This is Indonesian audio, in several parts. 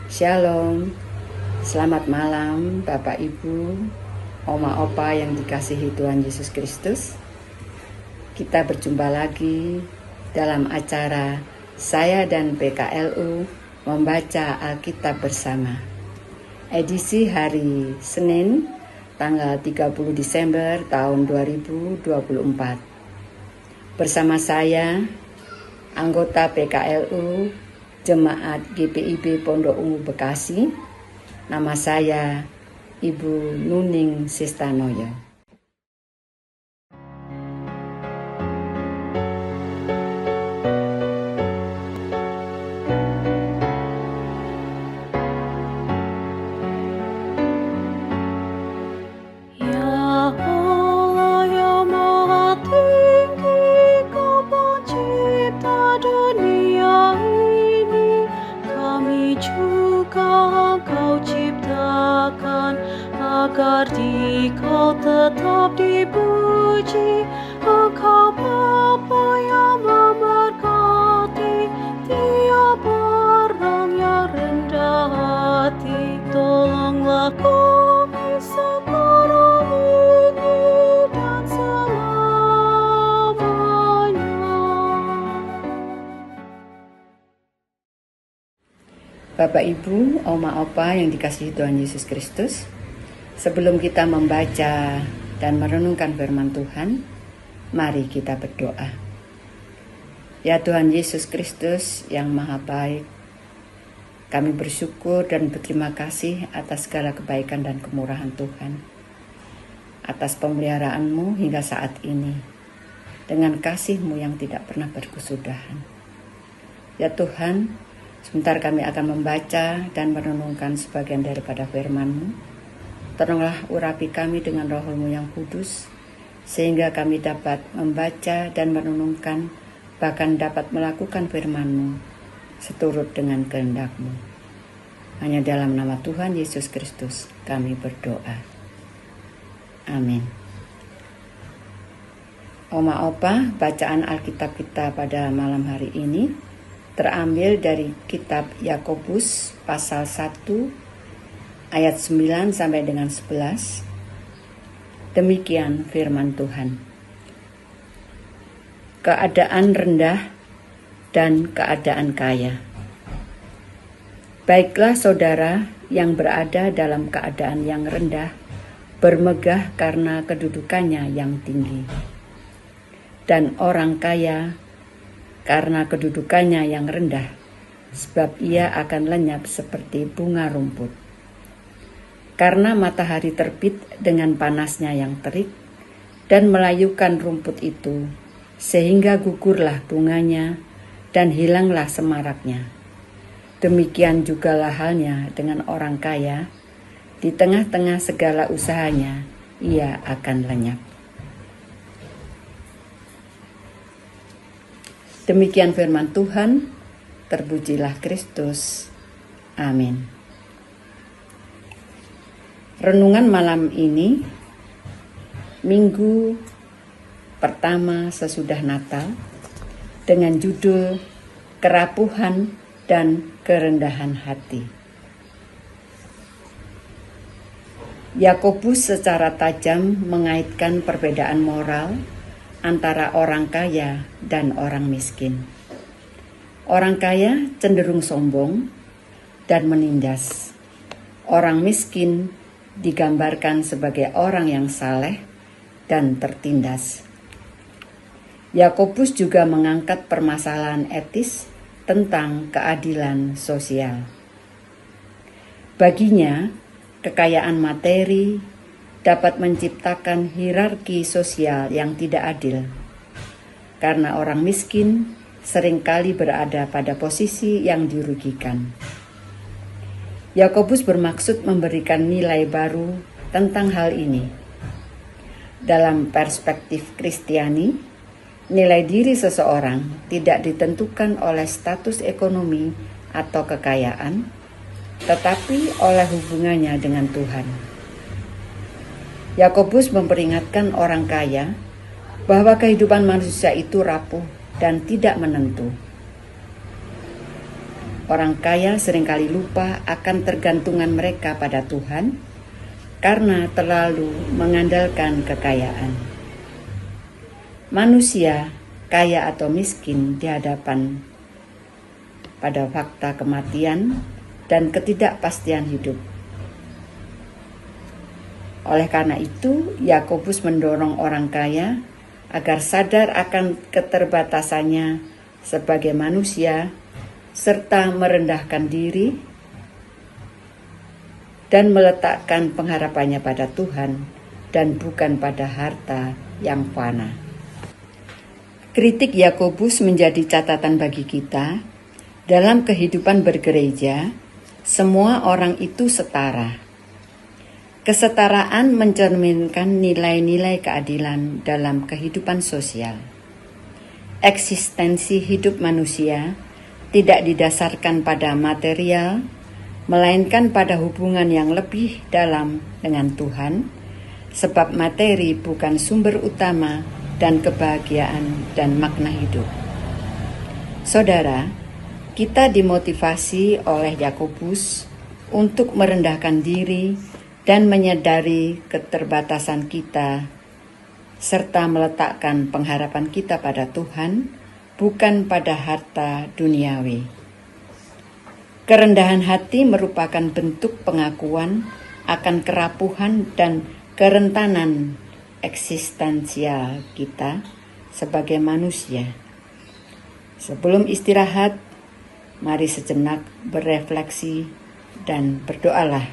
Shalom, selamat malam Bapak Ibu, Oma Opa yang dikasihi Tuhan Yesus Kristus. Kita berjumpa lagi dalam acara saya dan PKLU membaca Alkitab bersama. Edisi hari Senin, tanggal 30 Desember tahun 2024. Bersama saya, anggota PKLU Jemaat GPIB Pondok Ungu Bekasi. Nama saya Ibu Nuning Sistanoyo. Agar Dikau tetap dipuji, Engkau Bapa yang memberkati tiap orang yang rendah hati. Tolonglah kami sekarang ini dan selamanya. Bapak Ibu, Oma Opa yang dikasihi Tuhan Yesus Kristus, sebelum kita membaca dan merenungkan firman Tuhan, mari kita berdoa. Ya Tuhan Yesus Kristus yang Maha Baik, kami bersyukur dan berterima kasih atas segala kebaikan dan kemurahan Tuhan, atas pemeliharaan-Mu hingga saat ini, dengan kasih-Mu yang tidak pernah berkesudahan. Ya Tuhan, sebentar kami akan membaca dan merenungkan sebagian daripada firman-Mu. Tolonglah urapi kami dengan Roh-Mu yang kudus, sehingga kami dapat membaca dan merenungkan, bahkan dapat melakukan firman-Mu seturut dengan kehendak-Mu. Hanya dalam nama Tuhan Yesus Kristus kami berdoa. Amin. Oma Opa, bacaan Alkitab kita pada malam hari ini terambil dari kitab Yakobus pasal 1 ayat 9 sampai dengan 11. Demikian firman Tuhan. Keadaan rendah dan keadaan kaya. Baiklah saudara yang berada dalam keadaan yang rendah, bermegah karena kedudukannya yang tinggi. Dan orang kaya karena kedudukannya yang rendah, sebab ia akan lenyap seperti bunga rumput. Karena matahari terbit dengan panasnya yang terik dan melayukan rumput itu, sehingga gugurlah bunganya dan hilanglah semaraknya. Demikian jugalah halnya dengan orang kaya, di tengah-tengah segala usahanya ia akan lenyap. Demikian firman Tuhan, terpujilah Kristus. Amin. Renungan malam ini, minggu pertama sesudah Natal, dengan judul Kerapuhan dan Kerendahan Hati. Yakobus secara tajam mengaitkan perbedaan moral antara orang kaya dan orang miskin. Orang kaya cenderung sombong dan menindas. Orang miskin digambarkan sebagai orang yang saleh dan tertindas. Yakobus juga mengangkat permasalahan etis tentang keadilan sosial. Baginya, kekayaan materi dapat menciptakan hierarki sosial yang tidak adil, karena orang miskin seringkali berada pada posisi yang dirugikan. Yakobus bermaksud memberikan nilai baru tentang hal ini. Dalam perspektif Kristiani, nilai diri seseorang tidak ditentukan oleh status ekonomi atau kekayaan, tetapi oleh hubungannya dengan Tuhan. Yakobus memperingatkan orang kaya bahwa kehidupan manusia itu rapuh dan tidak menentu. Orang kaya seringkali lupa akan tergantungan mereka pada Tuhan karena terlalu mengandalkan kekayaan. Manusia, kaya atau miskin, di hadapan pada fakta kematian dan ketidakpastian hidup. Oleh karena itu, Yakobus mendorong orang kaya agar sadar akan keterbatasannya sebagai manusia serta merendahkan diri dan meletakkan pengharapannya pada Tuhan dan bukan pada harta yang fana. Kritik Yakobus menjadi catatan bagi kita. Dalam kehidupan bergereja, semua orang itu setara. Kesetaraan mencerminkan nilai-nilai keadilan dalam kehidupan sosial. Eksistensi hidup manusia tidak didasarkan pada material, melainkan pada hubungan yang lebih dalam dengan Tuhan, sebab materi bukan sumber utama dan kebahagiaan dan makna hidup. Saudara, kita dimotivasi oleh Yakobus untuk merendahkan diri dan menyadari keterbatasan kita, serta meletakkan pengharapan kita pada Tuhan, bukan pada harta duniawi. Kerendahan hati merupakan bentuk pengakuan akan kerapuhan dan kerentanan eksistensial kita sebagai manusia. Sebelum istirahat, mari sejenak berefleksi dan berdoalah,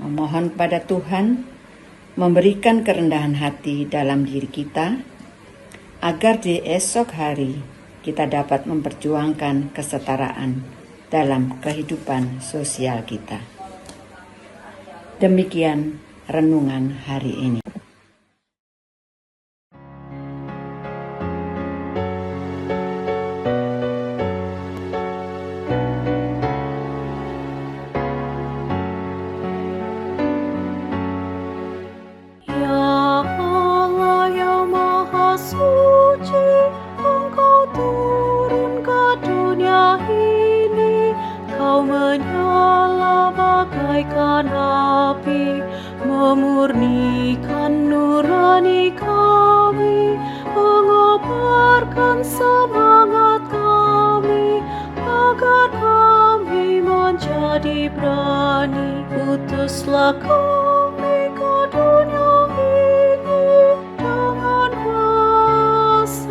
memohon pada Tuhan memberikan kerendahan hati dalam diri kita, agar di esok hari kita dapat memperjuangkan kesetaraan dalam kehidupan sosial kita. Demikian renungan hari ini. Menyala bagaikan api, memurnikan nurani kami, mengobarkan semangat kami, agar kami menjadi berani. Utuslah kami ke dunia ini dengan kuasa-Mu.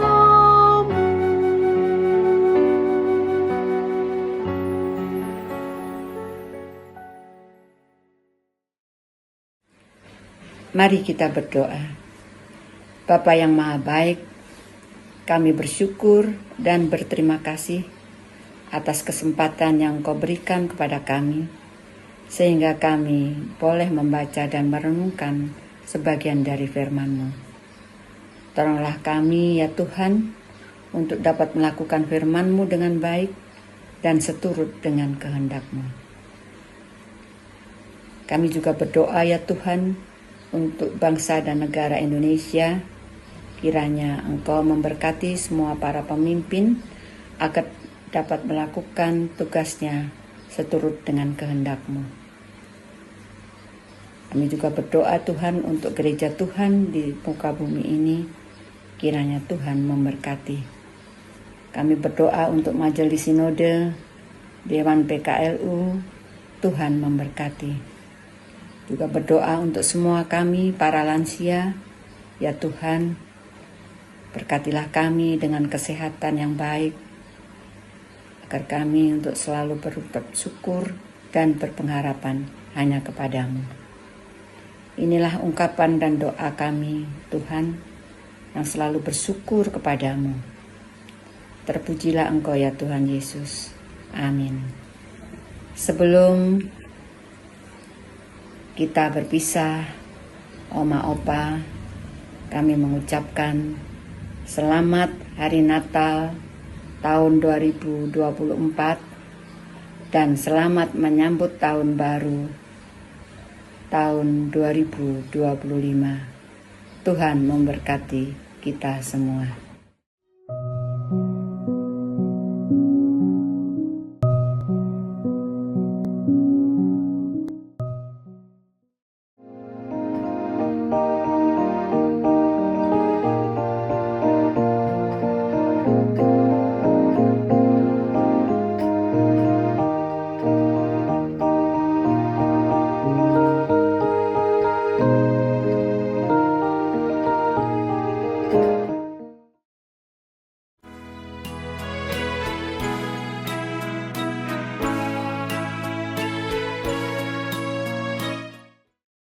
Mari kita berdoa. Bapa yang Maha Baik, kami bersyukur dan berterima kasih atas kesempatan yang Kau berikan kepada kami, sehingga kami boleh membaca dan merenungkan sebagian dari firman-Mu. Tolonglah kami ya Tuhan, untuk dapat melakukan firman-Mu dengan baik dan seturut dengan kehendak-Mu. Kami juga berdoa ya Tuhan, untuk bangsa dan negara Indonesia, kiranya Engkau memberkati semua para pemimpin agar dapat melakukan tugasnya seturut dengan kehendak-Mu. Kami juga berdoa Tuhan untuk gereja Tuhan di muka bumi ini, kiranya Tuhan memberkati. Kami berdoa untuk Majelis Sinode, Dewan PKLU, Tuhan memberkati. Juga berdoa untuk semua kami, para lansia, ya Tuhan, berkatilah kami dengan kesehatan yang baik, agar kami untuk selalu bersyukur dan berpengharapan hanya kepadamu. Inilah ungkapan dan doa kami, Tuhan, yang selalu bersyukur kepadamu. Terpujilah Engkau ya Tuhan Yesus. Amin. Sebelum kita berpisah, Oma Opa, kami mengucapkan selamat Hari Natal tahun 2024 dan selamat menyambut tahun baru tahun 2025. Tuhan memberkati kita semua.